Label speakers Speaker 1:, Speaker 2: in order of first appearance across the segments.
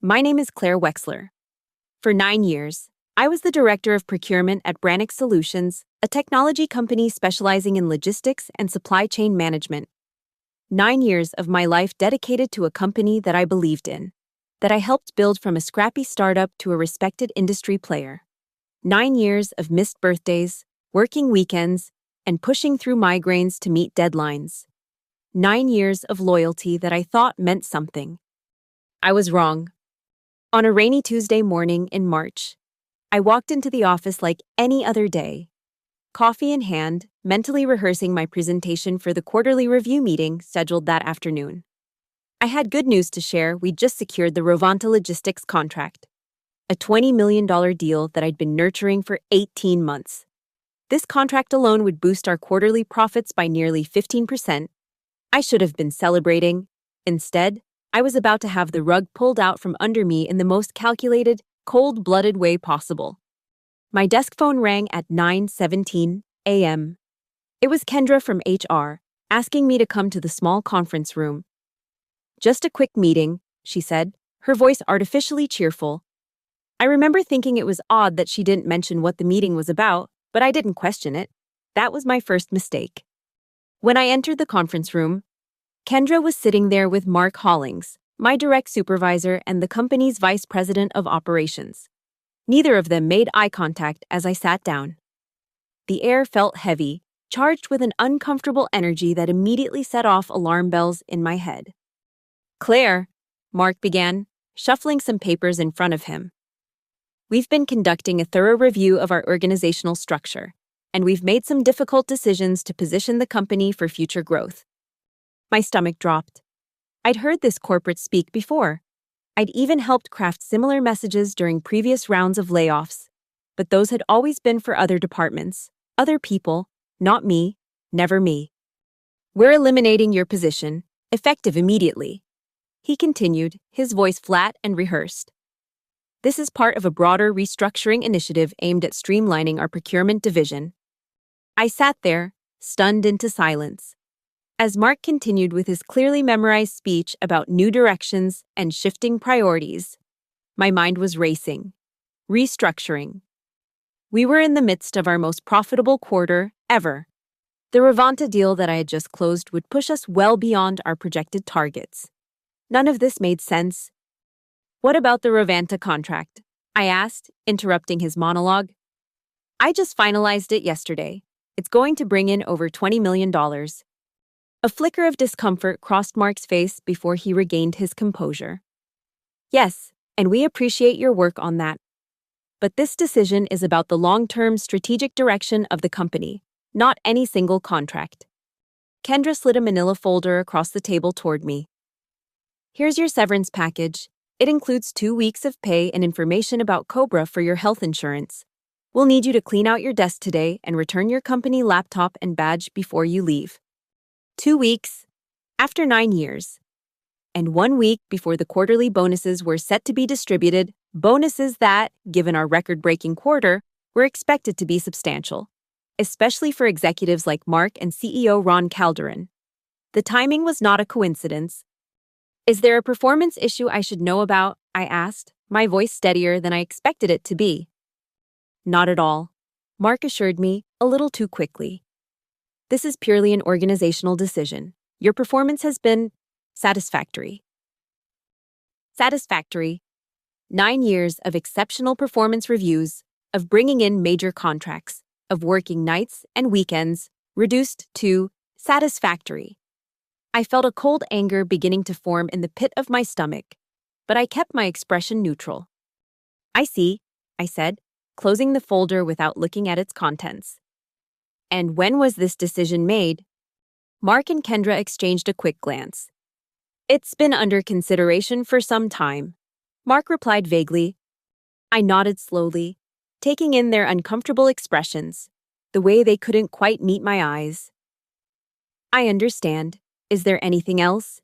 Speaker 1: My name is Claire Wexler. For 9 years, I was the director of procurement at Brannick Solutions, a technology company specializing in logistics and supply chain management. 9 years of my life dedicated to a company that I believed in, that I helped build from a scrappy startup to a respected industry player. 9 years of missed birthdays, working weekends, and pushing through migraines to meet deadlines. 9 years of loyalty that I thought meant something. I was wrong. On a rainy Tuesday morning in March, I walked into the office like any other day, coffee in hand, mentally rehearsing my presentation for the quarterly review meeting scheduled that afternoon. I had good news to share. We'd just secured the Rovanta Logistics contract, a $20 million deal that I'd been nurturing for 18 months. This contract alone would boost our quarterly profits by nearly 15%. I should have been celebrating. Instead, I was about to have the rug pulled out from under me in the most calculated, cold-blooded way possible. My desk phone rang at 9:17 a.m. It was Kendra from HR, asking me to come to the small conference room. "Just a quick meeting," she said, her voice artificially cheerful. I remember thinking it was odd that she didn't mention what the meeting was about, but I didn't question it. That was my first mistake. When I entered the conference room, Kendra was sitting there with Mark Hollings, my direct supervisor and the company's vice president of operations. Neither of them made eye contact as I sat down. The air felt heavy, charged with an uncomfortable energy that immediately set off alarm bells in my head. "Claire," Mark began, shuffling some papers in front of him. "We've been conducting a thorough review of our organizational structure, and we've made some difficult decisions to position the company for future growth." My stomach dropped. I'd heard this corporate speak before. I'd even helped craft similar messages during previous rounds of layoffs, but those had always been for other departments, other people, not me, never me. "We're eliminating your position, effective immediately," he continued, his voice flat and rehearsed. "This is part of a broader restructuring initiative aimed at streamlining our procurement division." I sat there, stunned into silence, as Mark continued with his clearly memorized speech about new directions and shifting priorities. My mind was racing. Restructuring. We were in the midst of our most profitable quarter ever. The Rovanta deal that I had just closed would push us well beyond our projected targets. None of this made sense. "What about the Rovanta contract?" I asked, interrupting his monologue. "I just finalized it yesterday. It's going to bring in over $20 million. A flicker of discomfort crossed Mark's face before he regained his composure. "Yes, and we appreciate your work on that. But this decision is about the long-term strategic direction of the company, not any single contract." Kendra slid a manila folder across the table toward me. "Here's your severance package. It includes 2 weeks of pay and information about Cobra for your health insurance. We'll need you to clean out your desk today and return your company laptop and badge before you leave." 2 weeks, after 9 years, and 1 week before the quarterly bonuses were set to be distributed, bonuses that, given our record-breaking quarter, were expected to be substantial, especially for executives like Mark and CEO Ron Calderon. The timing was not a coincidence. "Is there a performance issue I should know about?" I asked, my voice steadier than I expected it to be. "Not at all," Mark assured me, a little too quickly. "This is purely an organizational decision. Your performance has been satisfactory." Satisfactory. 9 years of exceptional performance reviews, of bringing in major contracts, of working nights and weekends, reduced to satisfactory. I felt a cold anger beginning to form in the pit of my stomach, but I kept my expression neutral. "I see," I said, closing the folder without looking at its contents. "And when was this decision made?" Mark and Kendra exchanged a quick glance. "It's been under consideration for some time," Mark replied vaguely. I nodded slowly, taking in their uncomfortable expressions, the way they couldn't quite meet my eyes. "I understand. Is there anything else?"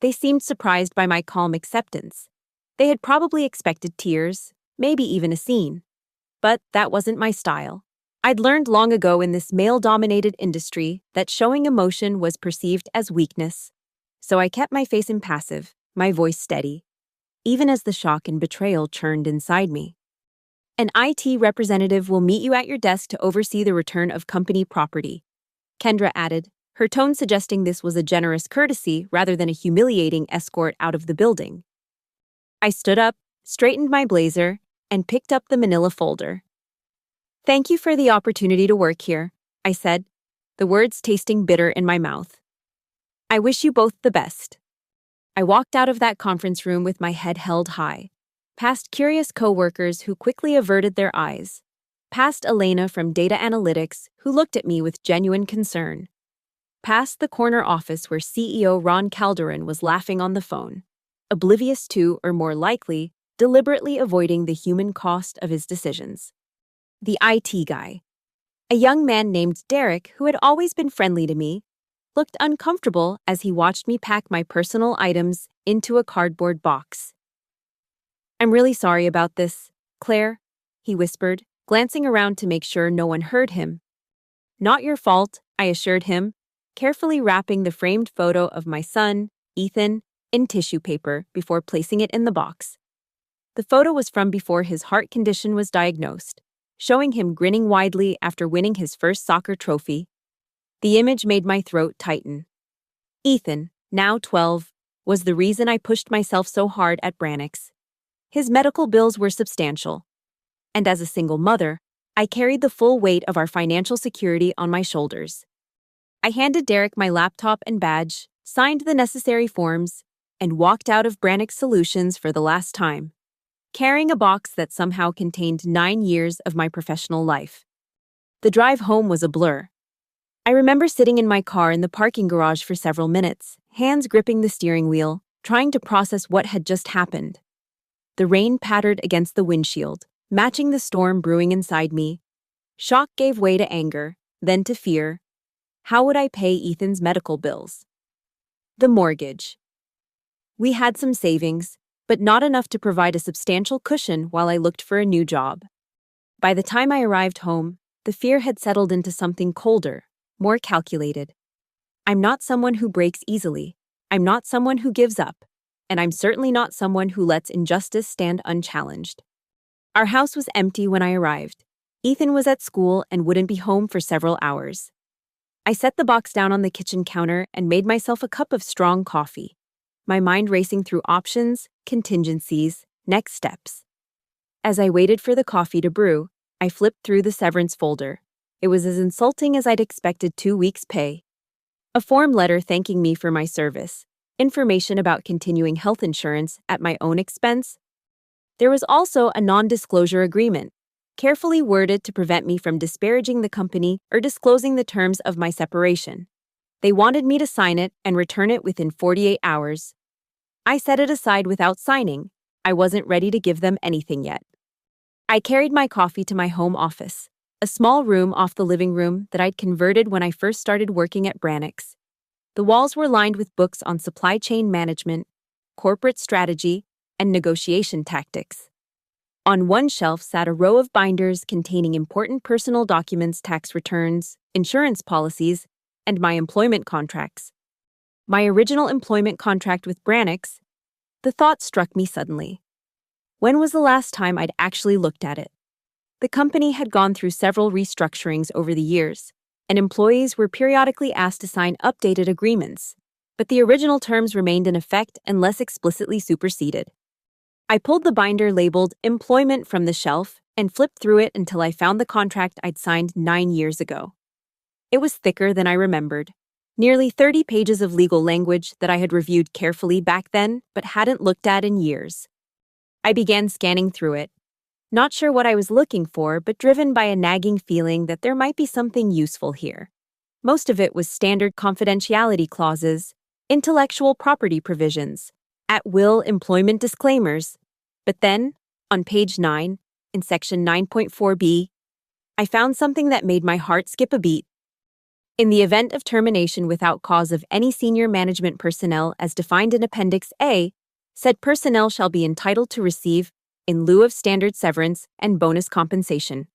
Speaker 1: They seemed surprised by my calm acceptance. They had probably expected tears, maybe even a scene. But that wasn't my style. I'd learned long ago in this male-dominated industry that showing emotion was perceived as weakness. So I kept my face impassive, my voice steady. even as the shock and betrayal churned inside me. An IT representative will meet you at your desk to oversee the return of company property, Kendra added, her tone suggesting this was a generous courtesy rather than a humiliating escort out of the building. I stood up, straightened my blazer, and picked up the manila folder. "Thank you for the opportunity to work here," I said, the words tasting bitter in my mouth. "I wish you both the best." I walked out of that conference room with my head held high, past curious coworkers who quickly averted their eyes, past Elena from data analytics who looked at me with genuine concern, past the corner office where CEO Ron Calderon was laughing on the phone, oblivious to, or more likely, deliberately avoiding the human cost of his decisions. The IT guy, a young man named Derek who had always been friendly to me, looked uncomfortable as he watched me pack my personal items into a cardboard box. "I'm really sorry about this, Claire," he whispered, glancing around to make sure no one heard him. "Not your fault," I assured him, carefully wrapping the framed photo of my son, Ethan, in tissue paper before placing it in the box. The photo was from before his heart condition was diagnosed, showing him grinning widely after winning his first soccer trophy. The image made my throat tighten. Ethan, now 12, was the reason I pushed myself so hard at Brannix. His medical bills were substantial, and as a single mother, I carried the full weight of our financial security on my shoulders. I handed Derek my laptop and badge, signed the necessary forms, and walked out of Brannix Solutions for the last time, carrying a box that somehow contained 9 years of my professional life. The drive home was a blur. I remember sitting in my car in the parking garage for several minutes, hands gripping the steering wheel, trying to process what had just happened. The rain pattered against the windshield, matching the storm brewing inside me. Shock gave way to anger, then to fear. How would I pay Ethan's medical bills? The mortgage. We had some savings, but not enough to provide a substantial cushion while I looked for a new job. By the time I arrived home, the fear had settled into something colder, more calculated. I'm not someone who breaks easily. I'm not someone who gives up. And I'm certainly not someone who lets injustice stand unchallenged. Our house was empty when I arrived. Ethan was at school and wouldn't be home for several hours. I set the box down on the kitchen counter and made myself a cup of strong coffee, my mind racing through options, contingencies, next steps. As I waited for the coffee to brew, I flipped through the severance folder. It was as insulting as I'd expected 2 weeks' pay. A form letter thanking me for my service, information about continuing health insurance at my own expense. There was also a non-disclosure agreement, carefully worded to prevent me from disparaging the company or disclosing the terms of my separation. They wanted me to sign it and return it within 48 hours. I set it aside without signing. I wasn't ready to give them anything yet. I carried my coffee to my home office, a small room off the living room that I'd converted when I first started working at Brannix. The walls were lined with books on supply chain management, corporate strategy, and negotiation tactics. On one shelf sat a row of binders containing important personal documents, tax returns, insurance policies, and my employment contracts. My original employment contract with Brannix. The thought struck me suddenly. When was the last time I'd actually looked at it? The company had gone through several restructurings over the years, and employees were periodically asked to sign updated agreements, but the original terms remained in effect unless explicitly superseded. I pulled the binder labeled Employment from the shelf and flipped through it until I found the contract I'd signed 9 years ago. It was thicker than I remembered, nearly 30 pages of legal language that I had reviewed carefully back then but hadn't looked at in years. I began scanning through it, not sure what I was looking for, but driven by a nagging feeling that there might be something useful here. Most of it was standard confidentiality clauses, intellectual property provisions, at-will employment disclaimers. But then, on page 9, in section 9.4b, I found something that made my heart skip a beat. In the event of termination without cause of any senior management personnel as defined in Appendix A, said personnel shall be entitled to receive, in lieu of standard severance and bonus compensation,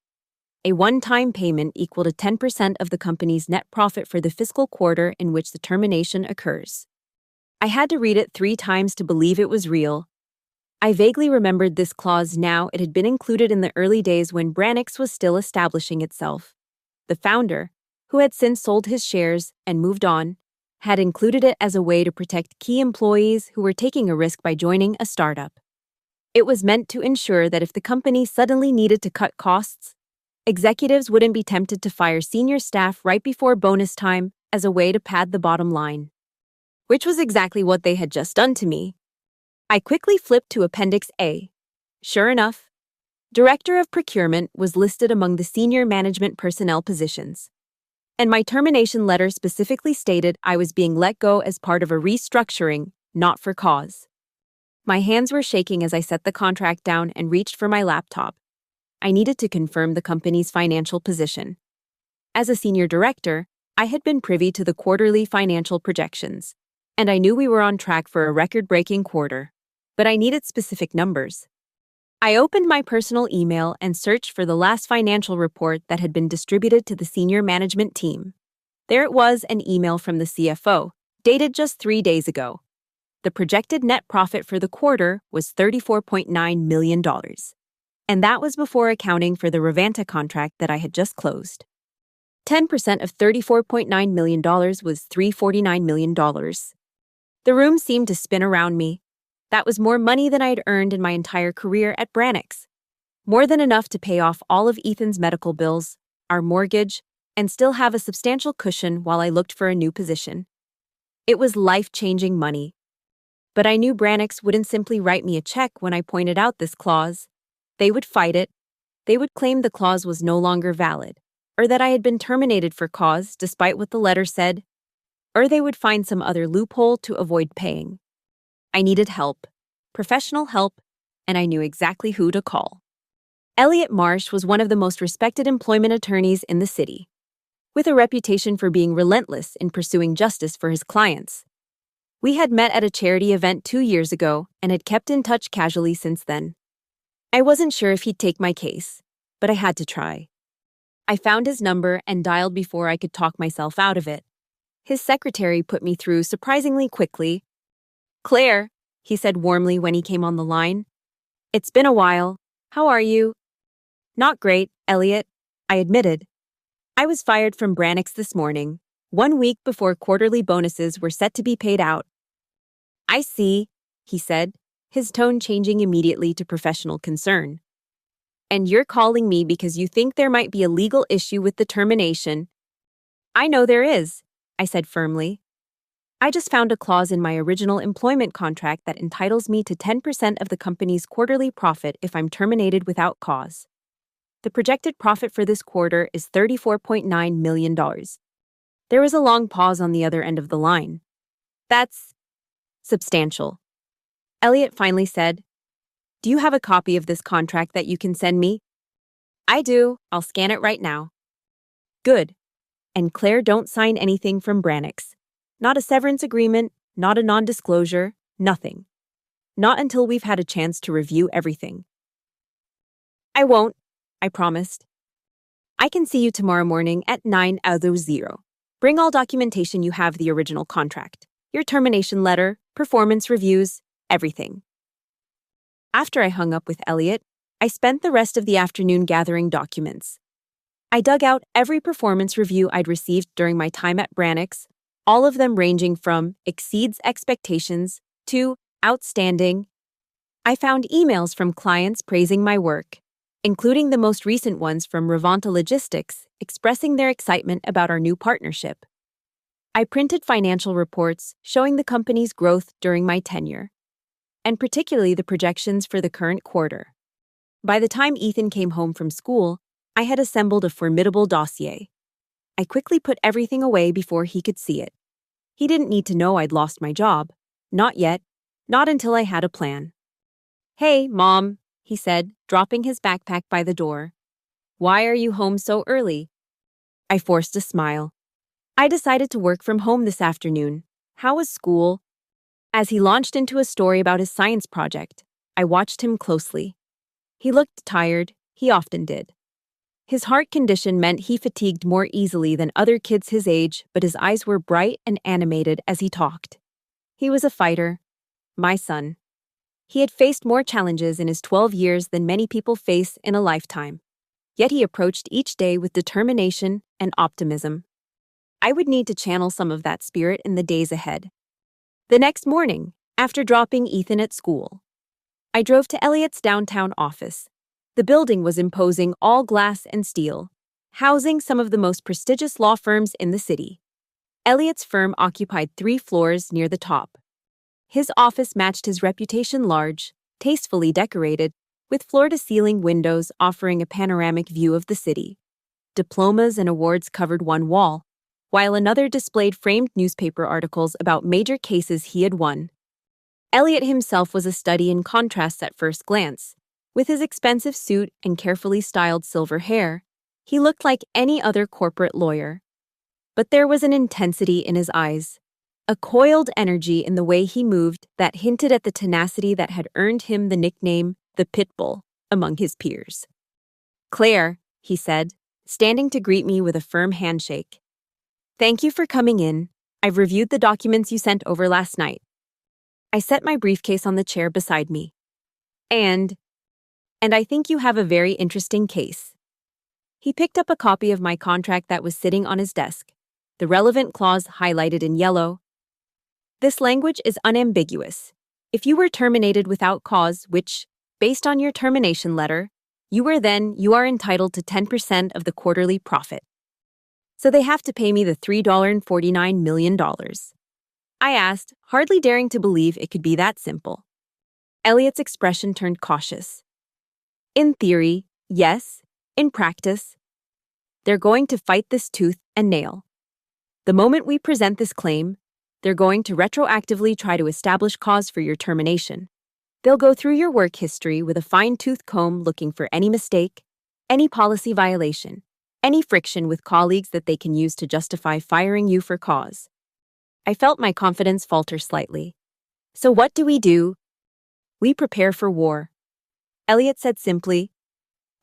Speaker 1: a one-time payment equal to 10% of the company's net profit for the fiscal quarter in which the termination occurs. I had to read it 3 times to believe it was real. I vaguely remembered this clause now. It had been included in the early days when Branix was still establishing itself. The founder, who had since sold his shares and moved on, had included it as a way to protect key employees who were taking a risk by joining a startup. It was meant to ensure that if the company suddenly needed to cut costs, executives wouldn't be tempted to fire senior staff right before bonus time as a way to pad the bottom line. Which was exactly what they had just done to me. I quickly flipped to Appendix A. Sure enough, Director of Procurement was listed among the senior management personnel positions. And my termination letter specifically stated I was being let go as part of a restructuring, not for cause. My hands were shaking as I set the contract down and reached for my laptop. I needed to confirm the company's financial position. As a senior director, I had been privy to the quarterly financial projections, and I knew we were on track for a record-breaking quarter. But I needed specific numbers. I opened my personal email and searched for the last financial report that had been distributed to the senior management team. There it was, an email from the CFO, dated just 3 days ago. The projected net profit for the quarter was $34.9 million. And that was before accounting for the Revanta contract that I had just closed. 10% of $34.9 million was $349 million. The room seemed to spin around me. That was more money than I had earned in my entire career at Branix. More than enough to pay off all of Ethan's medical bills, our mortgage, and still have a substantial cushion while I looked for a new position. It was life-changing money. But I knew Branix wouldn't simply write me a check when I pointed out this clause. They would fight it. They would claim the clause was no longer valid, or that I had been terminated for cause despite what the letter said, or they would find some other loophole to avoid paying. I needed help, professional help, and I knew exactly who to call. Elliot Marsh was one of the most respected employment attorneys in the city, with a reputation for being relentless in pursuing justice for his clients. We had met at a charity event 2 years ago and had kept in touch casually since then. I wasn't sure if he'd take my case, but I had to try. I found his number and dialed before I could talk myself out of it. His secretary put me through surprisingly quickly. "Claire," he said warmly when he came on the line. "It's been a while. How are you?" "Not great, Elliot," I admitted. I was fired from Branix this morning, 1 week before quarterly bonuses were set to be paid out. "I see," he said, his tone changing immediately to professional concern. "And you're calling me because you think there might be a legal issue with the termination." "I know there is," I said firmly. "I just found a clause in my original employment contract that entitles me to 10% of the company's quarterly profit if I'm terminated without cause. The projected profit for this quarter is $34.9 million. There was a long pause on the other end of the line. "That's substantial," Elliot finally said. "Do you have a copy of this contract that you can send me?" "I do. I'll scan it right now." "Good. And Claire, don't sign anything from Branix. Not a severance agreement, not a non-disclosure, nothing. Not until we've had a chance to review everything." "I won't," I promised. "I can see you tomorrow morning at 9:00. Bring all documentation you have, the original contract, your termination letter, performance reviews, everything." After I hung up with Elliot, I spent the rest of the afternoon gathering documents. I dug out every performance review I'd received during my time at Branix, all of them ranging from exceeds expectations to outstanding. I found emails from clients praising my work, including the most recent ones from Revanta Logistics expressing their excitement about our new partnership. I printed financial reports showing the company's growth during my tenure, and particularly the projections for the current quarter. By the time Ethan came home from school, I had assembled a formidable dossier. I quickly put everything away before he could see it. He didn't need to know I'd lost my job. Not yet. Not until I had a plan. "Hey, Mom," he said, dropping his backpack by the door. "Why are you home so early?" I forced a smile. "I decided to work from home this afternoon. How was school?" As he launched into a story about his science project, I watched him closely. He looked tired. He often did. His heart condition meant he fatigued more easily than other kids his age, but his eyes were bright and animated as he talked. He was a fighter. My son. He had faced more challenges in his 12 years than many people face in a lifetime. Yet he approached each day with determination and optimism. I would need to channel some of that spirit in the days ahead. The next morning, after dropping Ethan at school, I drove to Elliot's downtown office. The building was imposing, all glass and steel, housing some of the most prestigious law firms in the city. Elliot's firm occupied 3 floors near the top. His office matched his reputation: large, tastefully decorated, with floor-to-ceiling windows offering a panoramic view of the city. Diplomas and awards covered one wall, while another displayed framed newspaper articles about major cases he had won. Elliot himself was a study in contrasts at first glance. With his expensive suit and carefully styled silver hair, he looked like any other corporate lawyer. But there was an intensity in his eyes, a coiled energy in the way he moved that hinted at the tenacity that had earned him the nickname the Pit Bull among his peers. "Claire," he said, standing to greet me with a firm handshake. "Thank you for coming in. I've reviewed the documents you sent over last night." I set my briefcase on the chair beside me. And I think you have a very interesting case." He picked up a copy of my contract that was sitting on his desk, the relevant clause highlighted in yellow. "This language is unambiguous. If you were terminated without cause, which, based on your termination letter, you are entitled to 10% of the quarterly profit. So they have to pay me the $3.49 million. I asked, hardly daring to believe it could be that simple. Elliot's expression turned cautious. "In theory, yes. In practice, they're going to fight this tooth and nail. The moment we present this claim, they're going to retroactively try to establish cause for your termination. They'll go through your work history with a fine-tooth comb looking for any mistake, any policy violation, any friction with colleagues that they can use to justify firing you for cause." I felt my confidence falter slightly. "So what do we do?" "We prepare for war." Elliot said simply,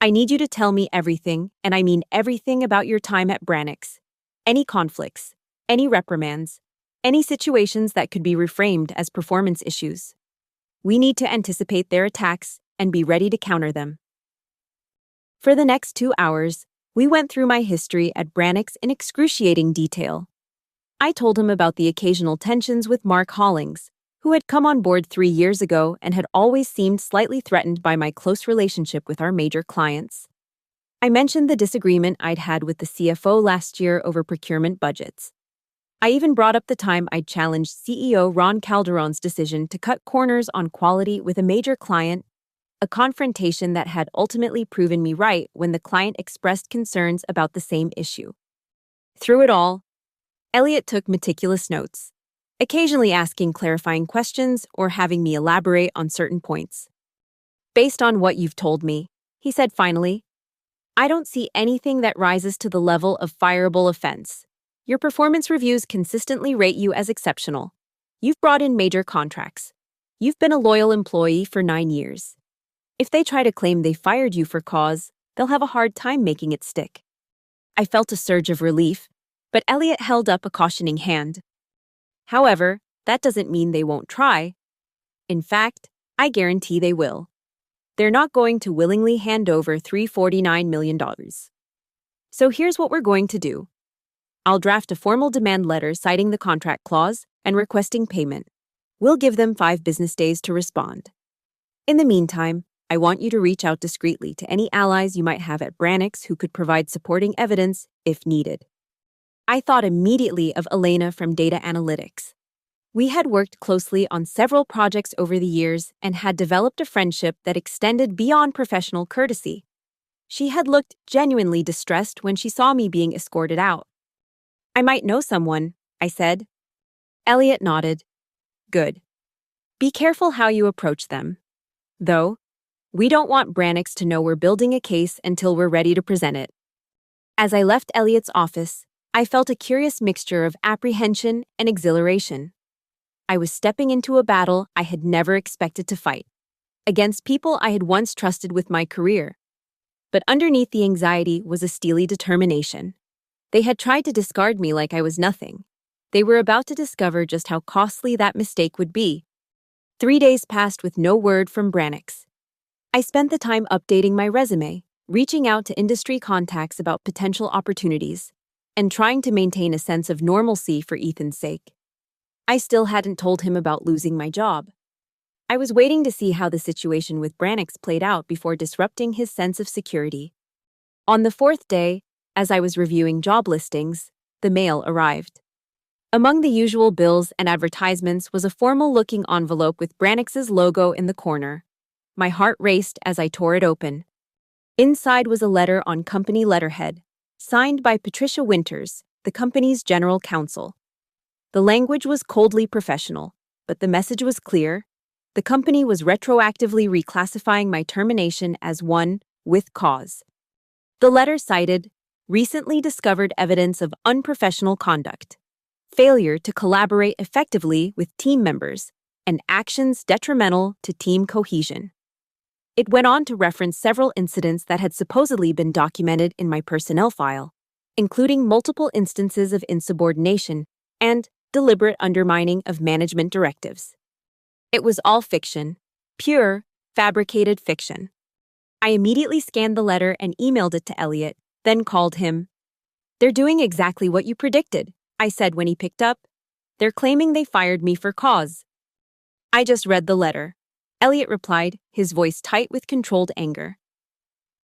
Speaker 1: "I need you to tell me everything, and I mean everything about your time at Brannix. Any conflicts, any reprimands, any situations that could be reframed as performance issues. We need to anticipate their attacks and be ready to counter them." For the next 2 hours, we went through my history at Brannix in excruciating detail. I told him about the occasional tensions with Mark Hollings, who had come on board 3 years ago and had always seemed slightly threatened by my close relationship with our major clients. I mentioned the disagreement I'd had with the CFO last year over procurement budgets. I even brought up the time I'd challenged CEO Ron Calderon's decision to cut corners on quality with a major client, a confrontation that had ultimately proven me right when the client expressed concerns about the same issue. Through it all, Elliot took meticulous notes, occasionally asking clarifying questions or having me elaborate on certain points. "Based on what you've told me," he said finally, "I don't see anything that rises to the level of fireable offense. Your performance reviews consistently rate you as exceptional. You've brought in major contracts. You've been a loyal employee for 9 years. If they try to claim they fired you for cause, they'll have a hard time making it stick." I felt a surge of relief, but Elliot held up a cautioning hand. "However, that doesn't mean they won't try. In fact, I guarantee they will. They're not going to willingly hand over $349 million. So here's what we're going to do. I'll draft a formal demand letter citing the contract clause and requesting payment. We'll give them 5 business days to respond. In the meantime, I want you to reach out discreetly to any allies you might have at Brannix who could provide supporting evidence if needed." I thought immediately of Elena from data analytics. We had worked closely on several projects over the years and had developed a friendship that extended beyond professional courtesy. She had looked genuinely distressed when she saw me being escorted out. "I might know someone," I said. Elliot nodded. "Good. Be careful how you approach them. Though, we don't want Brannix to know we're building a case until we're ready to present it." As I left Elliot's office, I felt a curious mixture of apprehension and exhilaration. I was stepping into a battle I had never expected to fight, against people I had once trusted with my career. But underneath the anxiety was a steely determination. They had tried to discard me like I was nothing. They were about to discover just how costly that mistake would be. 3 days passed with no word from Brannix. I spent the time updating my resume, reaching out to industry contacts about potential opportunities, and trying to maintain a sense of normalcy for Ethan's sake. I still hadn't told him about losing my job. I was waiting to see how the situation with Brannix played out before disrupting his sense of security. On the fourth day, as I was reviewing job listings, the mail arrived. Among the usual bills and advertisements was a formal-looking envelope with Brannix's logo in the corner. My heart raced as I tore it open. Inside was a letter on company letterhead, signed by Patricia Winters, the company's general counsel. The language was coldly professional, but the message was clear. The company was retroactively reclassifying my termination as one with cause. The letter cited recently discovered evidence of unprofessional conduct, failure to collaborate effectively with team members, and actions detrimental to team cohesion. It went on to reference several incidents that had supposedly been documented in my personnel file, including multiple instances of insubordination and deliberate undermining of management directives. It was all fiction, pure, fabricated fiction. I immediately scanned the letter and emailed it to Elliot, then called him. "They're doing exactly what you predicted," I said when he picked up. "They're claiming they fired me for cause." "I just read the letter," Elliot replied, his voice tight with controlled anger.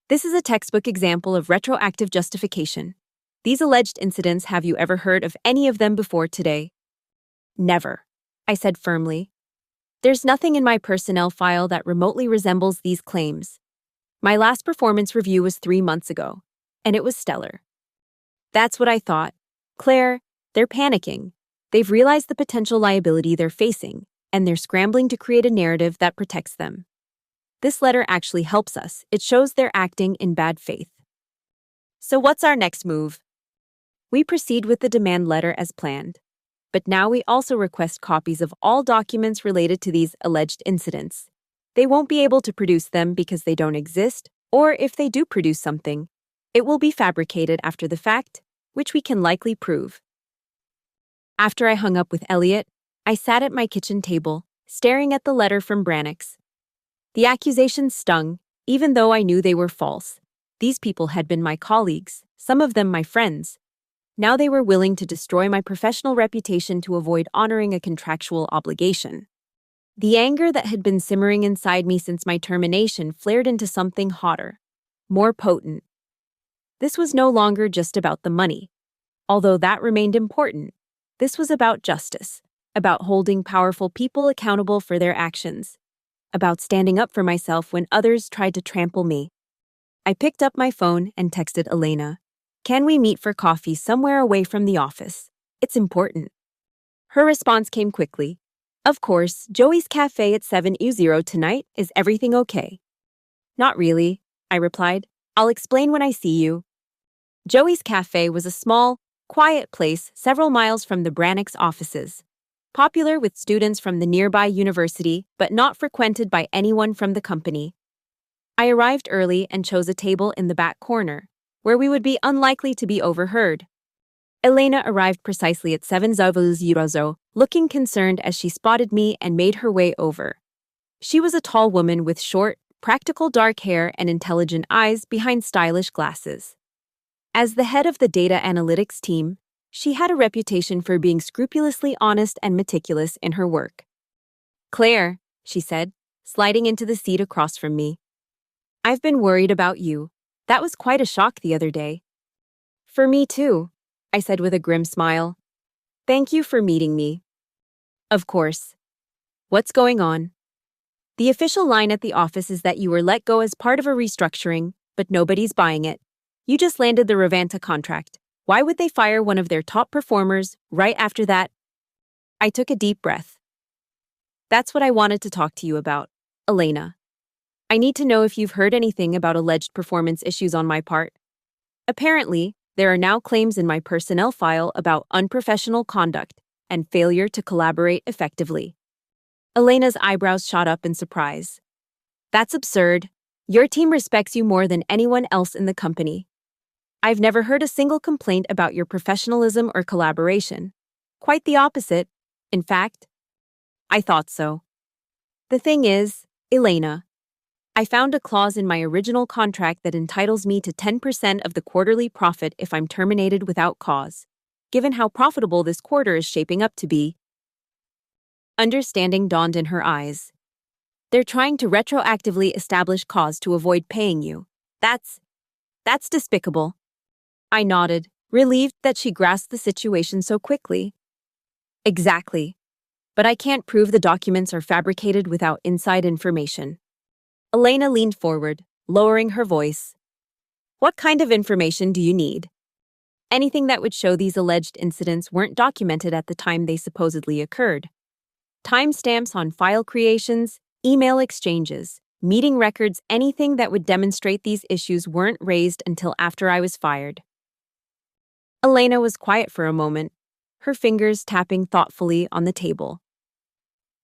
Speaker 1: "This is a textbook example of retroactive justification. These alleged incidents, have you ever heard of any of them before today?" "Never," I said firmly. "There's nothing in my personnel file that remotely resembles these claims. My last performance review was 3 months ago, and it was stellar." "That's what I thought. Claire, they're panicking. They've realized the potential liability they're facing, and they're scrambling to create a narrative that protects them. This letter actually helps us. It shows they're acting in bad faith." "So what's our next move?" "We proceed with the demand letter as planned. But now we also request copies of all documents related to these alleged incidents. They won't be able to produce them because they don't exist, or if they do produce something, it will be fabricated after the fact, which we can likely prove." After I hung up with Elliot, I sat at my kitchen table, staring at the letter from Brannix. The accusations stung, even though I knew they were false. These people had been my colleagues, some of them my friends. Now they were willing to destroy my professional reputation to avoid honoring a contractual obligation. The anger that had been simmering inside me since my termination flared into something hotter, more potent. This was no longer just about the money. Although that remained important, this was about justice, about holding powerful people accountable for their actions, about standing up for myself when others tried to trample me. I picked up my phone and texted Elena. "Can we meet for coffee somewhere away from the office? It's important." Her response came quickly. "Of course, Joey's Cafe at 7:00 tonight. Is everything okay?" "Not really," I replied. "I'll explain when I see you." Joey's Cafe was a small, quiet place several miles from the Brannix offices, popular with students from the nearby university but not frequented by anyone from the company. I arrived early and chose a table in the back corner, where we would be unlikely to be overheard. Elena arrived precisely at 7:00, looking concerned as she spotted me and made her way over. She was a tall woman with short, practical dark hair and intelligent eyes behind stylish glasses. As the head of the data analytics team, she had a reputation for being scrupulously honest and meticulous in her work. "Claire," she said, sliding into the seat across from me. "I've been worried about you. That was quite a shock the other day." "For me too," I said with a grim smile. "Thank you for meeting me." "Of course. What's going on?" "The official line at the office is that you were let go as part of a restructuring, but nobody's buying it. You just landed the Ravanta contract. Why would they fire one of their top performers right after that?" I took a deep breath. "That's what I wanted to talk to you about, Elena. I need to know if you've heard anything about alleged performance issues on my part. Apparently, there are now claims in my personnel file about unprofessional conduct and failure to collaborate effectively." Elena's eyebrows shot up in surprise. "That's absurd. Your team respects you more than anyone else in the company. I've never heard a single complaint about your professionalism or collaboration. Quite the opposite, in fact." "I thought so." The thing is, Elena, I found a clause in my original contract that entitles me to 10% of the quarterly profit if I'm terminated without cause. Given how profitable this quarter is shaping up to be, understanding dawned in her eyes. They're trying to retroactively establish cause to avoid paying you. That's despicable. I nodded, relieved that she grasped the situation so quickly. Exactly. But I can't prove the documents are fabricated without inside information. Elena leaned forward, lowering her voice. What kind of information do you need? Anything that would show these alleged incidents weren't documented at the time they supposedly occurred. Timestamps on file creations, email exchanges, meeting records, anything that would demonstrate these issues weren't raised until after I was fired. Elena was quiet for a moment, her fingers tapping thoughtfully on the table.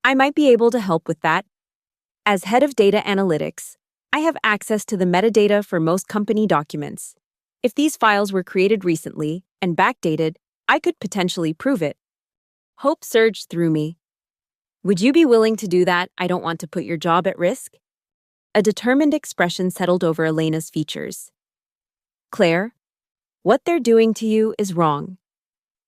Speaker 1: I might be able to help with that. As head of data analytics, I have access to the metadata for most company documents. If these files were created recently and backdated, I could potentially prove it. Hope surged through me. Would you be willing to do that? I don't want to put your job at risk. A determined expression settled over Elena's features. Claire, what they're doing to you is wrong.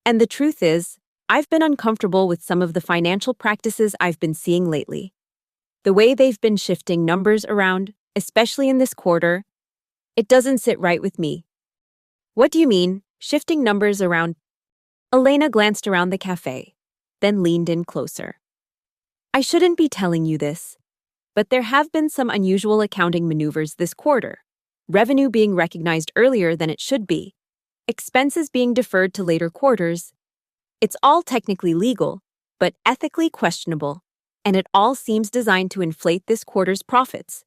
Speaker 1: And the truth is, I've been uncomfortable with some of the financial practices I've been seeing lately. The way they've been shifting numbers around, especially in this quarter, it doesn't sit right with me. What do you mean, shifting numbers around? Elena glanced around the cafe, then leaned in closer. I shouldn't be telling you this, but there have been some unusual accounting maneuvers this quarter. Revenue being recognized earlier than it should be. Expenses being deferred to later quarters. It's all technically legal, but ethically questionable, and it all seems designed to inflate this quarter's profits.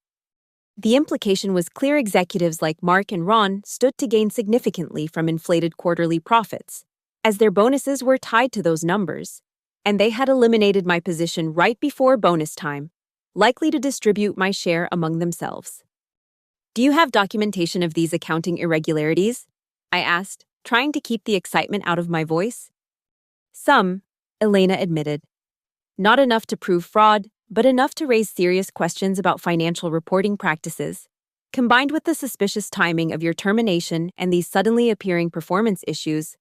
Speaker 1: The implication was clear: executives like Mark and Ron stood to gain significantly from inflated quarterly profits, as their bonuses were tied to those numbers, and they had eliminated my position right before bonus time, likely to distribute my share among themselves. Do you have documentation of these accounting irregularities? I asked, trying to keep the excitement out of my voice. Some, Elena admitted. Not enough to prove fraud, but enough to raise serious questions about financial reporting practices. Combined with the suspicious timing of your termination and these suddenly appearing performance issues,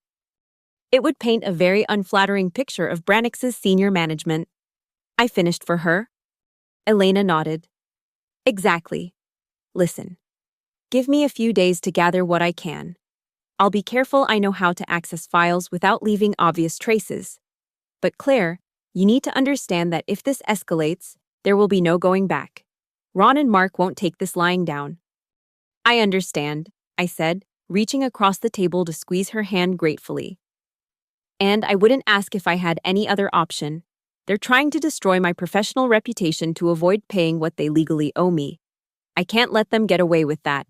Speaker 1: it would paint a very unflattering picture of Brannix's senior management. I finished for her. Elena nodded. Exactly. Listen. Give me a few days to gather what I can. I'll be careful I know how to access files without leaving obvious traces. But Claire, you need to understand that if this escalates, there will be no going back. Ron and Mark won't take this lying down. I understand, I said, reaching across the table to squeeze her hand gratefully. And I wouldn't ask if I had any other option. They're trying to destroy my professional reputation to avoid paying what they legally owe me. I can't let them get away with that.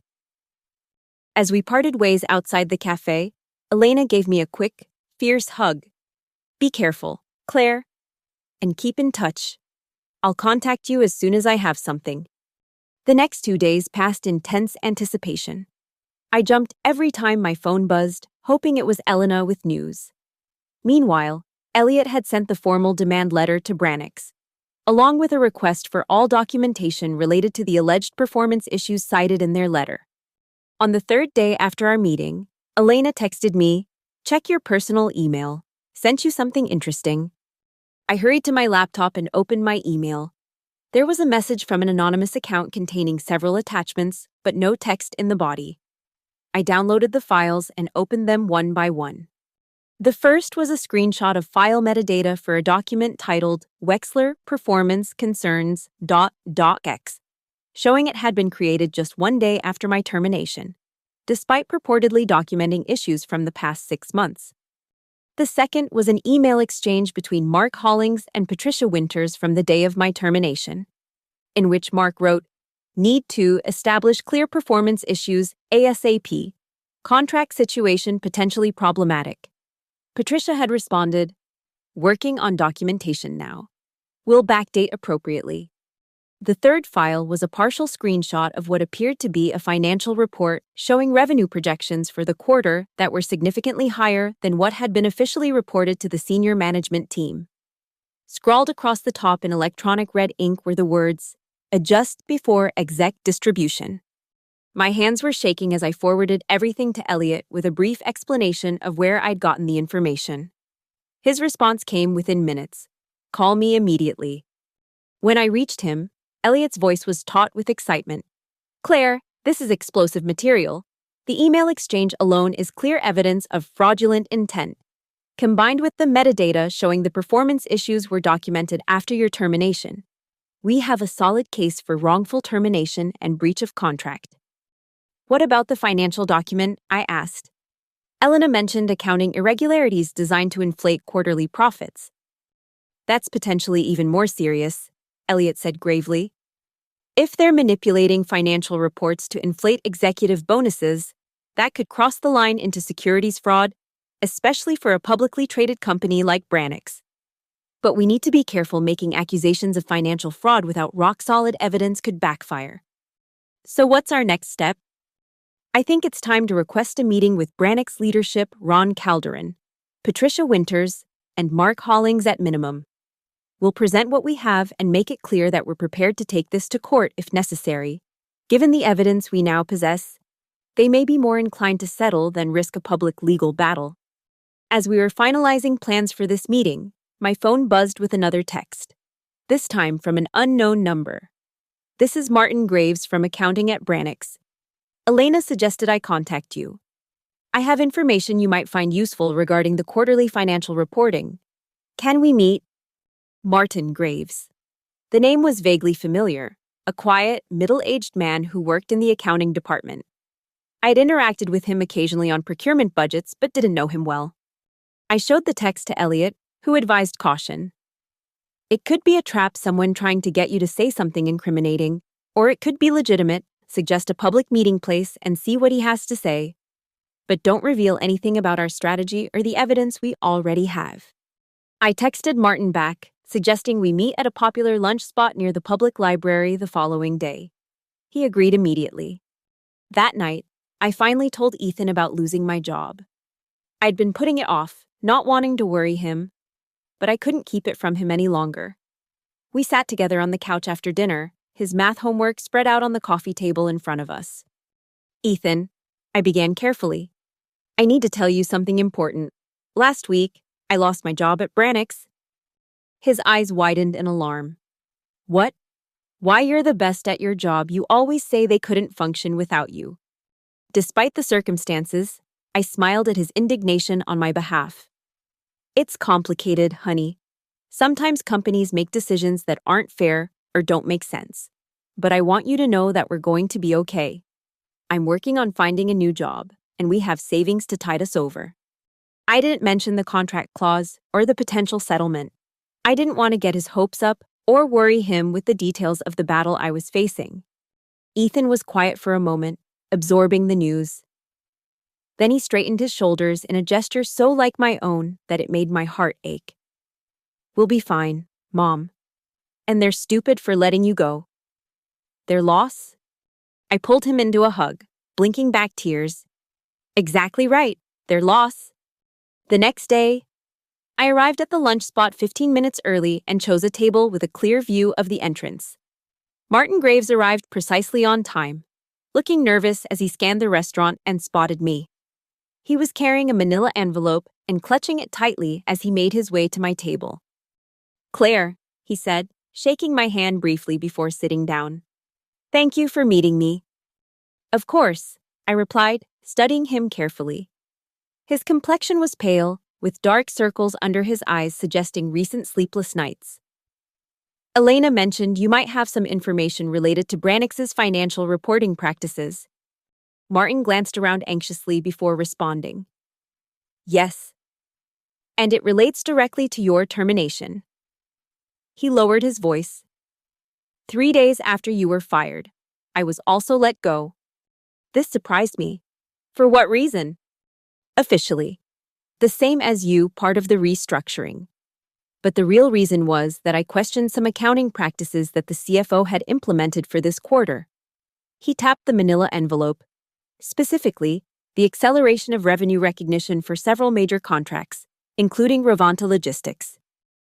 Speaker 1: As we parted ways outside the cafe, Elena gave me a quick, fierce hug. Be careful, Claire, and keep in touch. I'll contact you as soon as I have something. The next 2 days passed in tense anticipation. I jumped every time my phone buzzed, hoping it was Elena with news. Meanwhile, Elliot had sent the formal demand letter to Brannix, along with a request for all documentation related to the alleged performance issues cited in their letter. On the third day after our meeting, Elena texted me, "Check your personal email. Sent you something interesting." I hurried to my laptop and opened my email. There was a message from an anonymous account containing several attachments, but no text in the body. I downloaded the files and opened them one by one. The first was a screenshot of file metadata for a document titled Wexler Performance Concerns.docx, showing it had been created just 1 day after my termination, despite purportedly documenting issues from the past 6 months. The second was an email exchange between Mark Hollings and Patricia Winters from the day of my termination, in which Mark wrote, "Need to establish clear performance issues ASAP. Contract situation potentially problematic." Patricia had responded, "Working on documentation now. Will backdate appropriately." The third file was a partial screenshot of what appeared to be a financial report showing revenue projections for the quarter that were significantly higher than what had been officially reported to the senior management team. Scrawled across the top in electronic red ink were the words, "Adjust before exec distribution." My hands were shaking as I forwarded everything to Elliot with a brief explanation of where I'd gotten the information. His response came within minutes. "Call me immediately." When I reached him, Elliot's voice was taut with excitement. "Claire, this is explosive material. The email exchange alone is clear evidence of fraudulent intent, combined with the metadata showing the performance issues were documented after your termination. We have a solid case for wrongful termination and breach of contract." "What about the financial document?" I asked. Elena mentioned accounting irregularities designed to inflate quarterly profits. "That's potentially even more serious," Elliot said gravely. "If they're manipulating financial reports to inflate executive bonuses, that could cross the line into securities fraud, especially for a publicly traded company like Brannix. But we need to be careful making accusations of financial fraud without rock-solid evidence could backfire." "So what's our next step?" "I think it's time to request a meeting with Brannix leadership Ron Calderon, Patricia Winters, and Mark Hollings at minimum. We'll present what we have and make it clear that we're prepared to take this to court if necessary. Given the evidence we now possess, they may be more inclined to settle than risk a public legal battle." As we were finalizing plans for this meeting, my phone buzzed with another text, this time from an unknown number. "This is Martin Graves from accounting at Brannix. Elena suggested I contact you. I have information you might find useful regarding the quarterly financial reporting. Can we meet?" Martin Graves. The name was vaguely familiar, a quiet, middle-aged man who worked in the accounting department. I had interacted with him occasionally on procurement budgets but didn't know him well. I showed the text to Elliot, who advised caution. "It could be a trap, someone trying to get you to say something incriminating, or it could be legitimate. Suggest a public meeting place and see what he has to say. But don't reveal anything about our strategy or the evidence we already have." I texted Martin back, suggesting we meet at a popular lunch spot near the public library the following day. He agreed immediately. That night, I finally told Ethan about losing my job. I'd been putting it off, not wanting to worry him, but I couldn't keep it from him any longer. We sat together on the couch after dinner, his math homework spread out on the coffee table in front of us. "Ethan," I began carefully, "I need to tell you something important. Last week, I lost my job at Brannix." His eyes widened in alarm. "What? Why, you're the best at your job. You always say they couldn't function without you." Despite the circumstances, I smiled at his indignation on my behalf. "It's complicated, honey. Sometimes companies make decisions that aren't fair or don't make sense. But I want you to know that we're going to be okay. I'm working on finding a new job, and we have savings to tide us over." I didn't mention the contract clause or the potential settlement. I didn't want to get his hopes up or worry him with the details of the battle I was facing. Ethan was quiet for a moment, absorbing the news. Then he straightened his shoulders in a gesture so like my own that it made my heart ache. "We'll be fine, Mom. And they're stupid for letting you go." "Their loss?" I pulled him into a hug, blinking back tears. "Exactly right, their loss." The next day, I arrived at the lunch spot 15 minutes early and chose a table with a clear view of the entrance. Martin Graves arrived precisely on time, looking nervous as he scanned the restaurant and spotted me. He was carrying a manila envelope and clutching it tightly as he made his way to my table. "Claire," he said, shaking my hand briefly before sitting down. "Thank you for meeting me." "Of course," I replied, studying him carefully. His complexion was pale, with dark circles under his eyes suggesting recent sleepless nights. "Elena mentioned you might have some information related to Brannix's financial reporting practices." Martin glanced around anxiously before responding. "Yes. And it relates directly to your termination." He lowered his voice. 3 days after you were fired, I was also let go." This surprised me. "For what reason?" "Officially. The same as you, part of the restructuring. But the real reason was that I questioned some accounting practices that the CFO had implemented for this quarter." He tapped the manila envelope. "Specifically, the acceleration of revenue recognition for several major contracts, including Ravanta Logistics."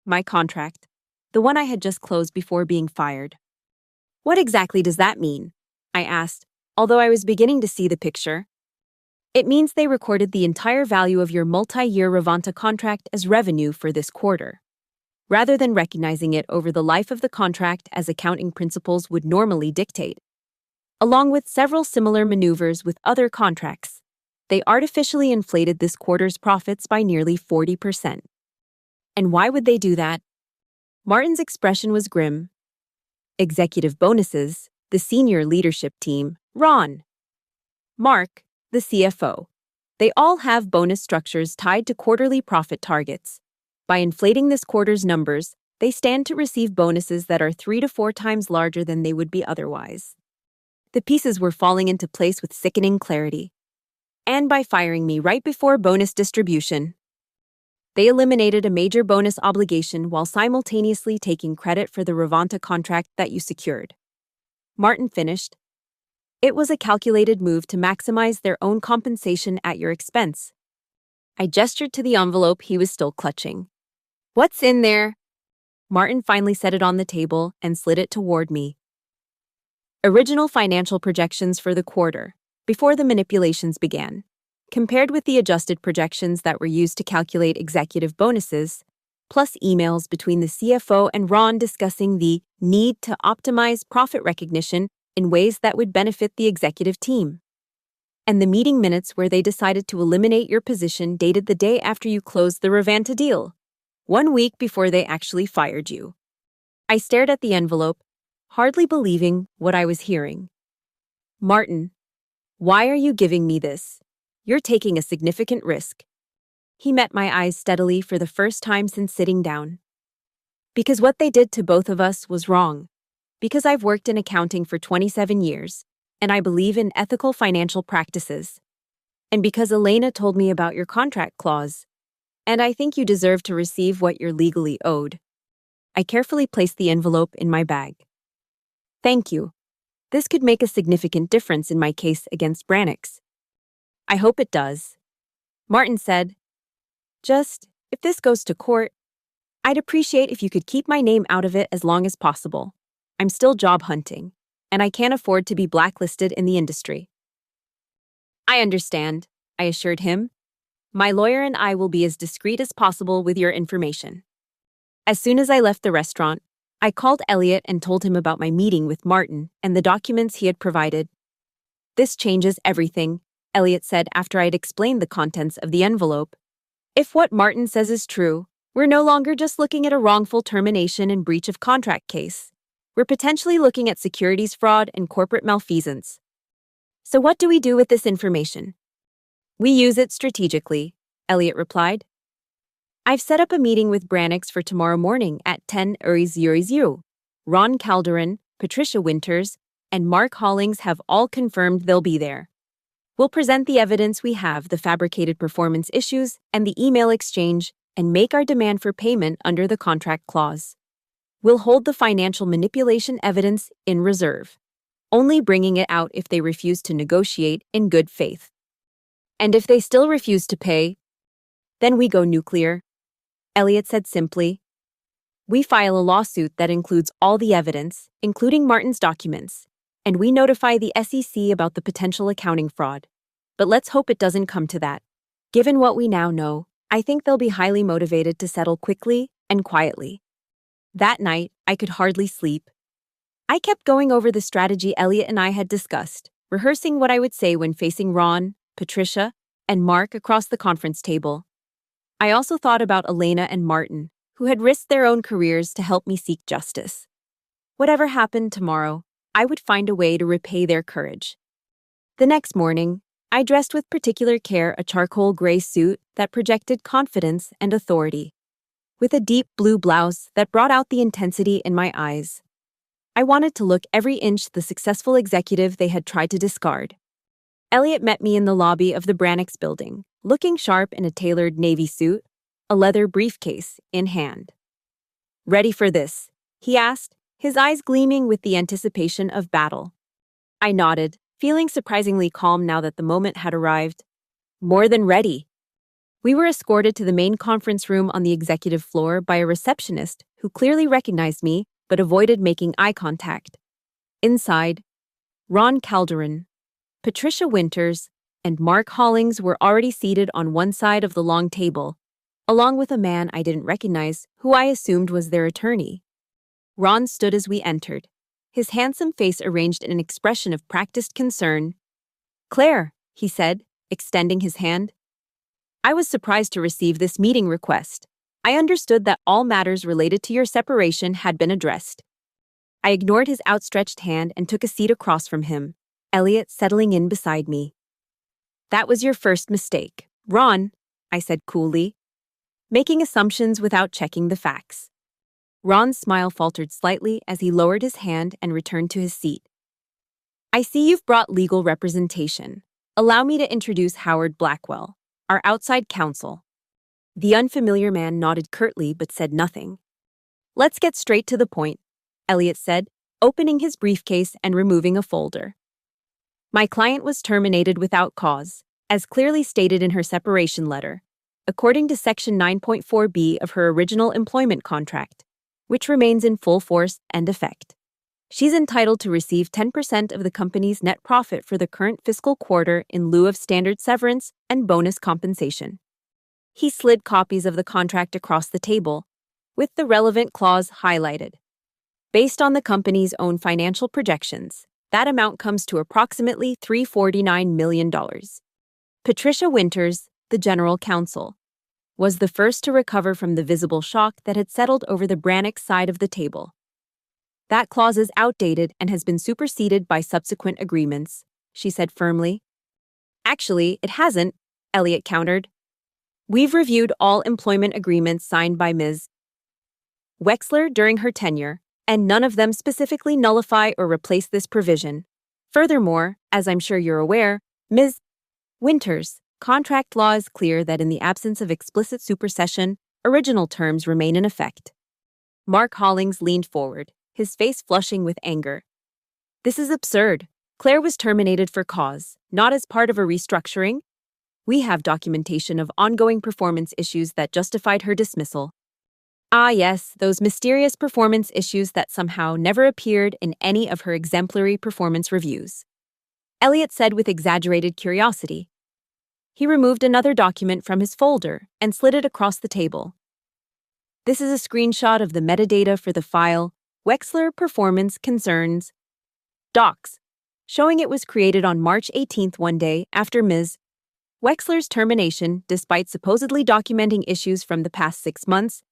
Speaker 1: My contract. The one I had just closed before being fired. What exactly does that mean? I asked, although I was beginning to see the picture. It means they recorded the entire value of your multi-year Revanta contract as revenue for this quarter, rather than recognizing it over the life of the contract as accounting principles would normally dictate. Along with several similar maneuvers with other contracts, they artificially inflated this quarter's profits by nearly 40%. And why would they do that? Martin's expression was grim. Executive bonuses, the senior leadership team, Ron, Mark, the CFO. They all have bonus structures tied to quarterly profit targets. By inflating this quarter's numbers, they stand to receive bonuses that are 3 to 4 times larger than they would be otherwise. The pieces were falling into place with sickening clarity. And by firing me right before bonus distribution, they eliminated a major bonus obligation while simultaneously taking credit for the Revanta contract that you secured. Martin finished. It was a calculated move to maximize their own compensation at your expense. I gestured to the envelope he was still clutching. What's in there? Martin finally set it on the table and slid it toward me. Original financial projections for the quarter, before the manipulations began, compared with the adjusted projections that were used to calculate executive bonuses, plus emails between the CFO and Ron discussing the need to optimize profit recognition in ways that would benefit the executive team. And the meeting minutes where they decided to eliminate your position dated the day after you closed the Revanta deal, 1 week before they actually fired you. I stared at the envelope, hardly believing what I was hearing. Martin, why are you giving me this? You're taking a significant risk. He met my eyes steadily for the first time since sitting down. Because what they did to both of us was wrong. Because I've worked in accounting for 27 years, and I believe in ethical financial practices. And because Elena told me about your contract clause. And I think you deserve to receive what you're legally owed. I carefully placed the envelope in my bag. Thank you. This could make a significant difference in my case against Brannix. I hope it does. Martin said, just, if this goes to court, I'd appreciate if you could keep my name out of it as long as possible. I'm still job hunting, and I can't afford to be blacklisted in the industry. I understand, I assured him. My lawyer and I will be as discreet as possible with your information. As soon as I left the restaurant, I called Elliot and told him about my meeting with Martin and the documents he had provided. This changes everything, Elliot said after I'd explained the contents of the envelope. If what Martin says is true, we're no longer just looking at a wrongful termination and breach of contract case. We're potentially looking at securities fraud and corporate malfeasance. So what do we do with this information? We use it strategically, Elliot replied. I've set up a meeting with Brannix for tomorrow morning at 10:00. Ron Calderon, Patricia Winters, and Mark Hollings have all confirmed they'll be there. We'll present the evidence we have, the fabricated performance issues, and the email exchange, and make our demand for payment under the contract clause. We'll hold the financial manipulation evidence in reserve, only bringing it out if they refuse to negotiate in good faith. And if they still refuse to pay, then we go nuclear, Elliot said simply. We file a lawsuit that includes all the evidence, including Martin's documents, and we notify the SEC about the potential accounting fraud. But let's hope it doesn't come to that. Given what we now know, I think they'll be highly motivated to settle quickly and quietly. That night, I could hardly sleep. I kept going over the strategy Elliot and I had discussed, rehearsing what I would say when facing Ron, Patricia, and Mark across the conference table. I also thought about Elena and Martin, who had risked their own careers to help me seek justice. Whatever happened tomorrow, I would find a way to repay their courage. The next morning, I dressed with particular care a charcoal gray suit that projected confidence and authority, with a deep blue blouse that brought out the intensity in my eyes. I wanted to look every inch the successful executive they had tried to discard. Elliot met me in the lobby of the Brannix building, looking sharp in a tailored navy suit, a leather briefcase in hand. Ready for this? He asked, his eyes gleaming with the anticipation of battle. I nodded, feeling surprisingly calm now that the moment had arrived. More than ready. We were escorted to the main conference room on the executive floor by a receptionist who clearly recognized me but avoided making eye contact. Inside, Ron Calderon, Patricia Winters, and Mark Hollings were already seated on one side of the long table, along with a man I didn't recognize who I assumed was their attorney. Ron stood as we entered, his handsome face arranged in an expression of practiced concern. "Claire," he said, extending his hand. "I was surprised to receive this meeting request. I understood that all matters related to your separation had been addressed." I ignored his outstretched hand and took a seat across from him, Elliot settling in beside me. "That was your first mistake, Ron," I said coolly, making assumptions without checking the facts. Ron's smile faltered slightly as he lowered his hand and returned to his seat. "I see you've brought legal representation. Allow me to introduce Howard Blackwell, our outside counsel." The unfamiliar man nodded curtly but said nothing. "Let's get straight to the point," Elliot said, opening his briefcase and removing a folder. "My client was terminated without cause, as clearly stated in her separation letter, according to Section 9.4b of her original employment contract, which remains in full force and effect. She's entitled to receive 10% of the company's net profit for the current fiscal quarter in lieu of standard severance and bonus compensation." He slid copies of the contract across the table, with the relevant clause highlighted. "Based on the company's own financial projections, that amount comes to approximately $349 million. Patricia Winters, the general counsel, was the first to recover from the visible shock that had settled over the Brannock side of the table. That clause is outdated and has been superseded by subsequent agreements," she said firmly. "Actually, it hasn't," Elliot countered. "We've reviewed all employment agreements signed by Ms. Wexler during her tenure, and none of them specifically nullify or replace this provision. Furthermore, as I'm sure you're aware, Ms. Winters' contract law is clear that in the absence of explicit supersession, original terms remain in effect." Mark Hollings leaned forward, his face flushing with anger. "This is absurd. Claire was terminated for cause, not as part of a restructuring. We have documentation of ongoing performance issues that justified her dismissal." "Ah, yes, those mysterious performance issues that somehow never appeared in any of her exemplary performance reviews," Elliot said with exaggerated curiosity. He removed another document from his folder and slid it across the table. "This is a screenshot of the metadata for the file Wexler Performance Concerns Docs, showing it was created on March 18th, one day after Ms. Wexler's termination, despite supposedly documenting issues from the past 6 months."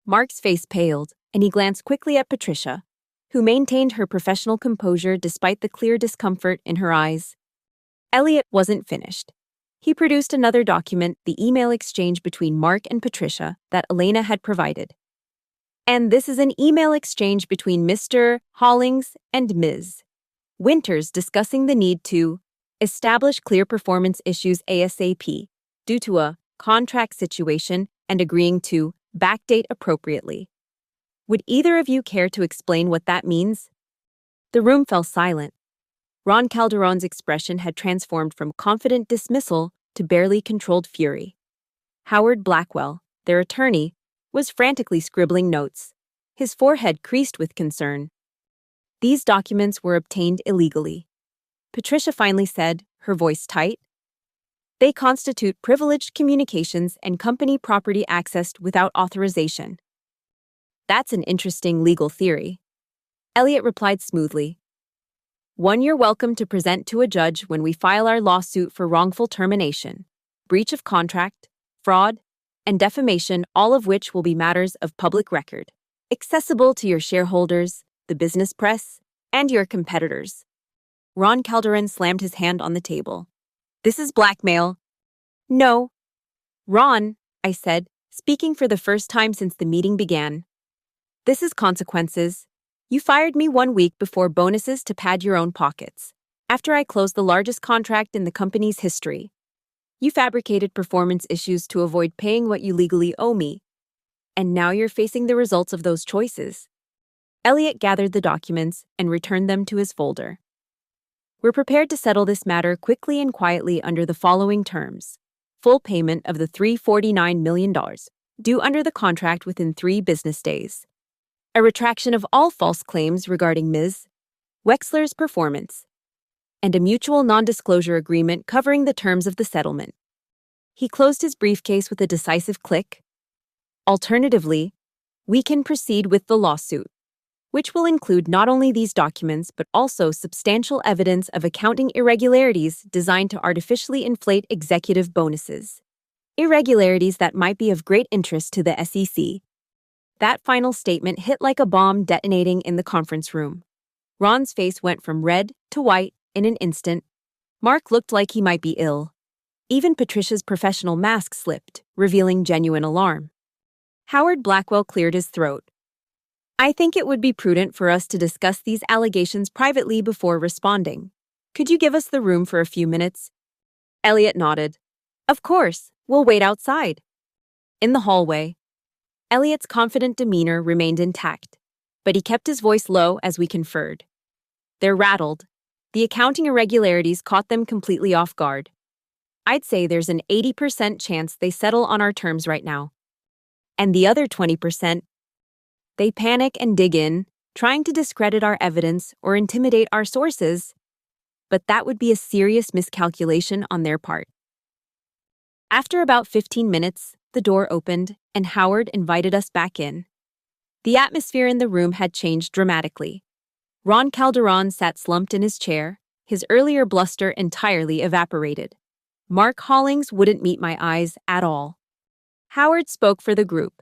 Speaker 1: Mark's face paled, and he glanced quickly at Patricia, who maintained her professional composure despite the clear discomfort in her eyes. Elliot wasn't finished. He produced another document, the email exchange between Mark and Patricia that Elena had provided. "And this is an email exchange between Mr. Hollings and Ms. Winters discussing the need to establish clear performance issues ASAP due to a contract situation and agreeing to backdate appropriately. Would either of you care to explain what that means?" The room fell silent. Ron Calderon's expression had transformed from confident dismissal to barely controlled fury. Howard Blackwell, their attorney, was frantically scribbling notes, his forehead creased with concern. These documents were obtained illegally. Patricia finally said, her voice tight, "They constitute privileged communications and company property accessed without authorization." "That's an interesting legal theory," Elliot replied smoothly. "One you're welcome to present to a judge when we file our lawsuit for wrongful termination, breach of contract, fraud, and defamation, all of which will be matters of public record, accessible to your shareholders, the business press, and your competitors." Ron Calderon slammed his hand on the table. "This is blackmail." "No." "Ron," I said, speaking for the first time since the meeting began. "This is consequences. You fired me 1 week before bonuses to pad your own pockets, after I closed the largest contract in the company's history. You fabricated performance issues to avoid paying what you legally owe me, and now you're facing the results of those choices." Elliot gathered the documents and returned them to his folder. "We're prepared to settle this matter quickly and quietly under the following terms. full payment of the $349 million, due under the contract within 3 business days. A retraction of all false claims regarding Ms. Wexler's performance, and a mutual non-disclosure agreement covering the terms of the settlement. He closed his briefcase with a decisive click. Alternatively, we can proceed with the lawsuit, which will include not only these documents but also substantial evidence of accounting irregularities designed to artificially inflate executive bonuses. Irregularities that might be of great interest to the SEC. That final statement hit like a bomb detonating in the conference room. Ron's face went from red to white in an instant. Mark looked like he might be ill. Even Patricia's professional mask slipped, revealing genuine alarm. Howard Blackwell cleared his throat. I think it would be prudent for us to discuss these allegations privately before responding. Could you give us the room for a few minutes? Elliot nodded. Of course, we'll wait outside. In the hallway, Elliot's confident demeanor remained intact, but he kept his voice low as we conferred. They're rattled. The accounting irregularities caught them completely off guard. I'd say there's an 80% chance they settle on our terms right now. And the other 20%, they panic and dig in, trying to discredit our evidence or intimidate our sources. But that would be a serious miscalculation on their part. After about 15 minutes, the door opened and Howard invited us back in. The atmosphere in the room had changed dramatically. Ron Calderon sat slumped in his chair, his earlier bluster entirely evaporated. Mark Hollings wouldn't meet my eyes at all. Howard spoke for the group.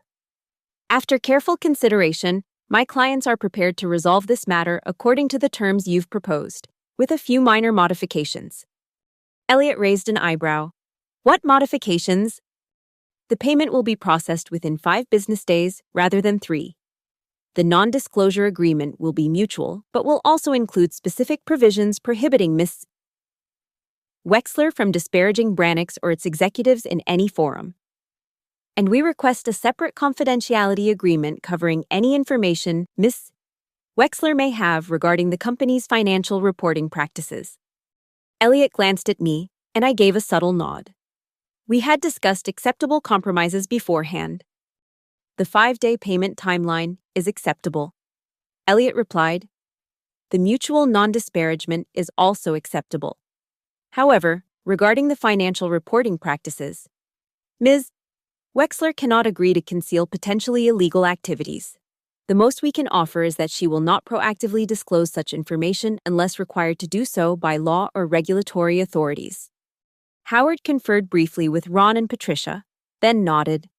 Speaker 1: After careful consideration, my clients are prepared to resolve this matter according to the terms you've proposed, with a few minor modifications. Elliot raised an eyebrow. What modifications? The payment will be processed within 5 business days rather than 3. The non-disclosure agreement will be mutual, but will also include specific provisions prohibiting Ms. Wexler from disparaging Brannix or its executives in any forum. And we request a separate confidentiality agreement covering any information Ms. Wexler may have regarding the company's financial reporting practices. Elliot glanced at me, and I gave a subtle nod. We had discussed acceptable compromises beforehand. The 5-day payment timeline is acceptable. Elliot replied. The mutual non-disparagement is also acceptable. However, regarding the financial reporting practices, Ms. Wexler cannot agree to conceal potentially illegal activities. The most we can offer is that she will not proactively disclose such information unless required to do so by law or regulatory authorities. Howard conferred briefly with Ron and Patricia, then nodded.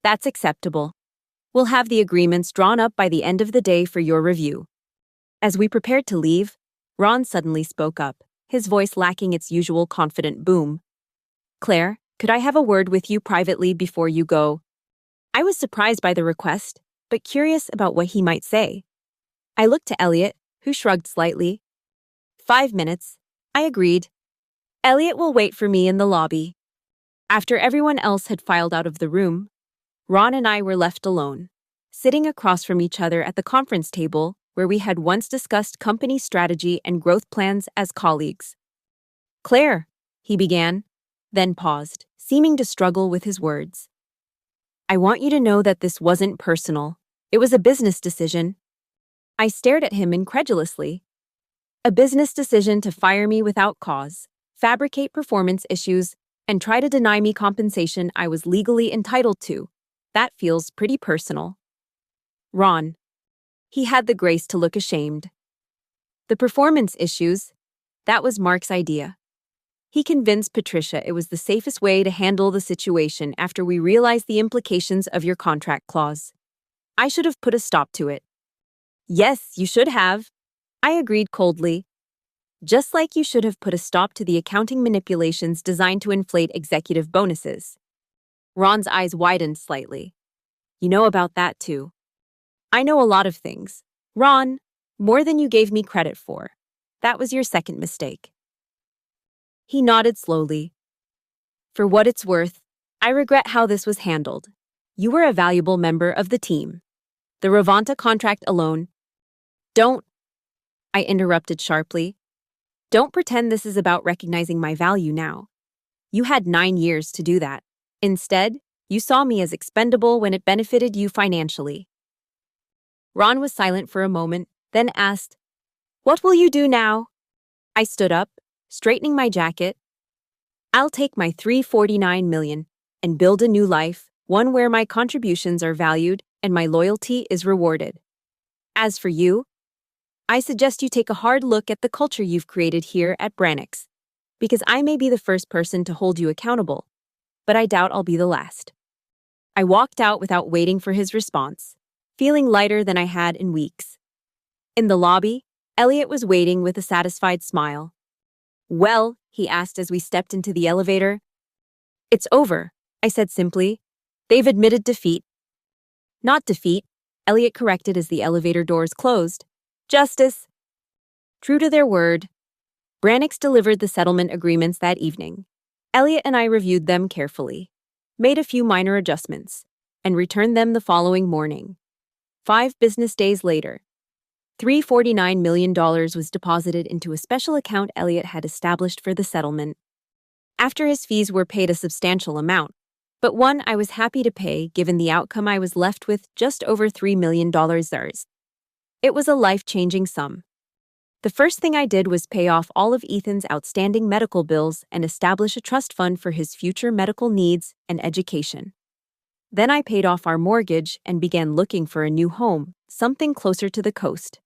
Speaker 1: That's acceptable. We'll have the agreements drawn up by the end of the day for your review. As we prepared to leave, Ron suddenly spoke up, his voice lacking its usual confident boom. Claire, could I have a word with you privately before you go? I was surprised by the request, but curious about what he might say. I looked to Elliot, who shrugged slightly. 5 minutes, I agreed. Elliot will wait for me in the lobby. After everyone else had filed out of the room, Ron and I were left alone, sitting across from each other at the conference table where we had once discussed company strategy and growth plans as colleagues. Claire, he began, then paused, seeming to struggle with his words. I want you to know that this wasn't personal. It was a business decision. I stared at him incredulously. A business decision to fire me without cause, fabricate performance issues, and try to deny me compensation I was legally entitled to. That feels pretty personal. Ron. He had the grace to look ashamed. The performance issues, that was Mark's idea. He convinced Patricia it was the safest way to handle the situation after we realized the implications of your contract clause. I should have put a stop to it. Yes, you should have. I agreed coldly. Just like you should have put a stop to the accounting manipulations designed to inflate executive bonuses. Ron's eyes widened slightly. You know about that too. I know a lot of things. Ron, more than you gave me credit for. That was your second mistake. He nodded slowly. For what it's worth, I regret how this was handled. You were a valuable member of the team. The Ravanta contract alone. Don't, I interrupted sharply. Don't pretend this is about recognizing my value now. You had 9 years to do that. Instead, you saw me as expendable when it benefited you financially. Ron was silent for a moment, then asked, "What will you do now?" I stood up, straightening my jacket. "I'll take my $349 million and build a new life, one where my contributions are valued and my loyalty is rewarded. As for you, I suggest you take a hard look at the culture you've created here at Brannix, because I may be the first person to hold you accountable, but I doubt I'll be the last." I walked out without waiting for his response, feeling lighter than I had in weeks. In the lobby, Elliot was waiting with a satisfied smile. "Well," he asked as we stepped into the elevator. "It's over," I said simply. "They've admitted defeat." "Not defeat," Elliot corrected as the elevator doors closed. "Justice." True to their word, Brannix delivered the settlement agreements that evening. Elliot and I reviewed them carefully, made a few minor adjustments, and returned them the following morning. 5 business days later, $349 million was deposited into a special account Elliot had established for the settlement. After his fees were paid a substantial amount, but one I was happy to pay given the outcome. I was left with just over $3 million. It was a life-changing sum. The first thing I did was pay off all of Ethan's outstanding medical bills and establish a trust fund for his future medical needs and education. Then I paid off our mortgage and began looking for a new home, something closer to the coast,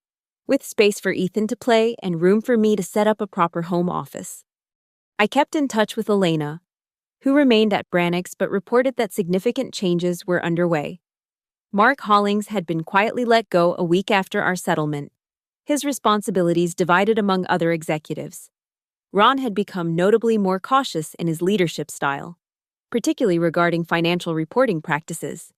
Speaker 1: with space for Ethan to play and room for me to set up a proper home office. I kept in touch with Elena, who remained at Brannix but reported that significant changes were underway. Mark Hollings had been quietly let go a week after our settlement, his responsibilities divided among other executives. Ron had become notably more cautious in his leadership style, particularly regarding financial reporting practices.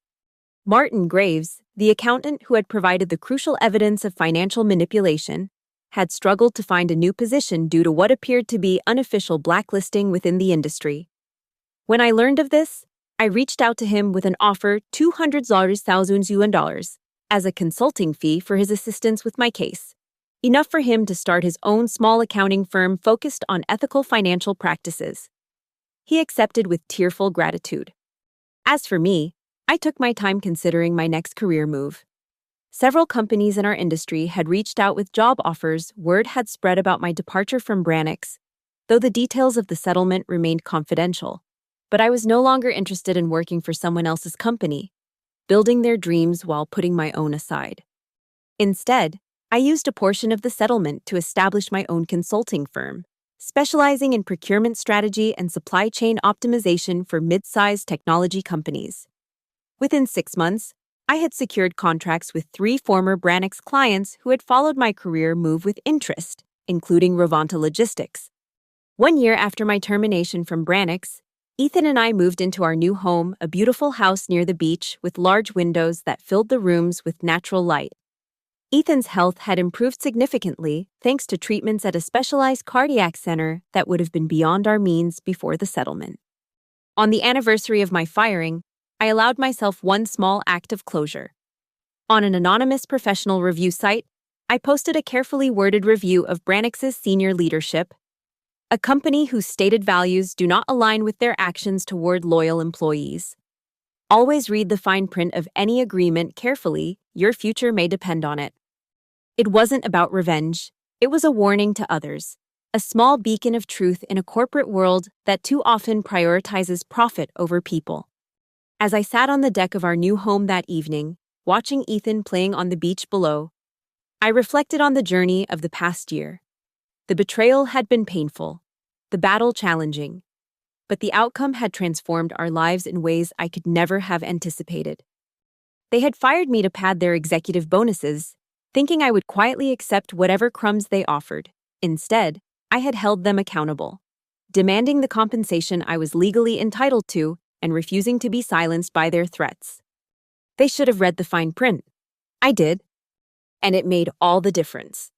Speaker 1: Martin Graves, the accountant who had provided the crucial evidence of financial manipulation, had struggled to find a new position due to what appeared to be unofficial blacklisting within the industry. When I learned of this, I reached out to him with an offer $200,000 as a consulting fee for his assistance with my case, enough for him to start his own small accounting firm focused on ethical financial practices. He accepted with tearful gratitude. As for me, I took my time considering my next career move. Several companies in our industry had reached out with job offers. Word had spread about my departure from Brannix, though the details of the settlement remained confidential. But I was no longer interested in working for someone else's company, building their dreams while putting my own aside. Instead, I used a portion of the settlement to establish my own consulting firm, specializing in procurement strategy and supply chain optimization for mid-sized technology companies. Within 6 months, I had secured contracts with 3 former Brannix clients who had followed my career move with interest, including Rovanta Logistics. 1 year after my termination from Brannix, Ethan and I moved into our new home, a beautiful house near the beach with large windows that filled the rooms with natural light. Ethan's health had improved significantly thanks to treatments at a specialized cardiac center that would have been beyond our means before the settlement. On the anniversary of my firing, I allowed myself one small act of closure. On an anonymous professional review site, I posted a carefully worded review of Brannix's senior leadership, a company whose stated values do not align with their actions toward loyal employees. Always read the fine print of any agreement carefully. Your future may depend on it. It wasn't about revenge. It was a warning to others, a small beacon of truth in a corporate world that too often prioritizes profit over people. As I sat on the deck of our new home that evening, watching Ethan playing on the beach below, I reflected on the journey of the past year. The betrayal had been painful, the battle challenging, but the outcome had transformed our lives in ways I could never have anticipated. They had fired me to pad their executive bonuses, thinking I would quietly accept whatever crumbs they offered. Instead, I had held them accountable, demanding the compensation I was legally entitled to and refusing to be silenced by their threats. They should have read the fine print. I did, and it made all the difference.